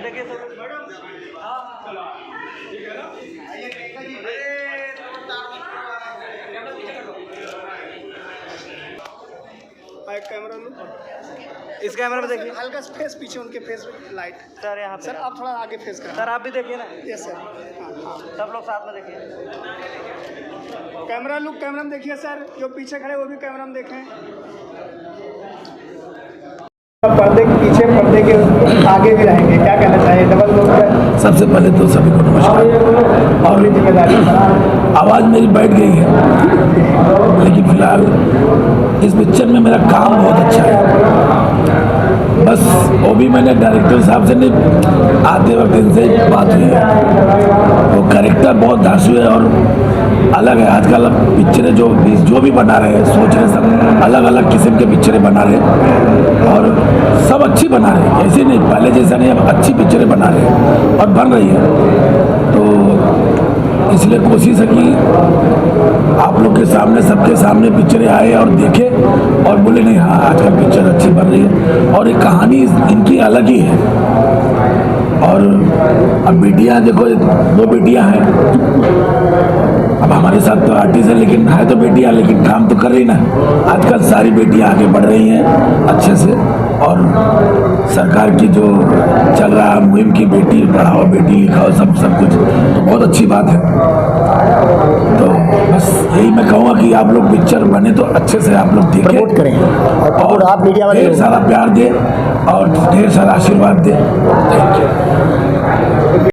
देखिए कैमरा लो, इस कैमरा में देखिए हल्का फेस पीछे, उनके फेस लाइट। सर, यहाँ पे सर आप थोड़ा आगे फेस करें। सर, आप भी देखिए ना। यस सर, सब लोग साथ में देखिए। कैमरा लुक, कैमरा में देखिए सर, जो पीछे खड़े वो भी कैमरा में देखें। पर्दे के पीछे, पर्दे के आगे भी रहेंगे, क्या कहना चाहिए? डबल रोल पे सबसे पहले तो सभी को नमस्कार। और भी जिम्मेदारी, आवाज़ मेरी बैठ गई है, लेकिन फिलहाल इस पिक्चर में मेरा काम बहुत अच्छा है। बस वो भी मैंने डायरेक्टर साहब से नहीं, आते वक्त इनसे बात हुई है। वो कैरेक्टर बहुत धांसू है और अलग है। आजकल पिक्चरें जो भी बना रहे हैं, सोच रहे सब अलग अलग किस्म के पिक्चरें बना रहे हैं और सब अच्छी बना रहे हैं। ऐसे नहीं, पहले जैसा नहीं, अब अच्छी पिक्चरें बना रहे हैं और बन रही है। तो इसलिए कोशिश है कि आप लोग के सामने, सबके सामने पिक्चरें आए और देखें और बोले नहीं हाँ आजकल पिक्चर अच्छी बन रही है। और एक कहानी इनकी अलग ही है। और अब बेटियां देखो, 2 बेटियां हैं। अब हमारे साथ तो आर्टिस्ट है, लेकिन है तो बेटियां, लेकिन काम तो कर रही ना। आजकल सारी बेटियां आगे बढ़ रही हैं अच्छे से। और सरकार की जो चल रहा है मुहिम की बेटी पढ़ाओ बेटी लिखाओ, सब कुछ तो बहुत अच्छी बात है। तो बस यही मैं कहूँगा कि आप लोग पिक्चर बने तो अच्छे से आप लोग देखें करें और आप मीडिया वाले ढेर सारा प्यार दे और ढेर सारा आशीर्वाद दे। Thank you.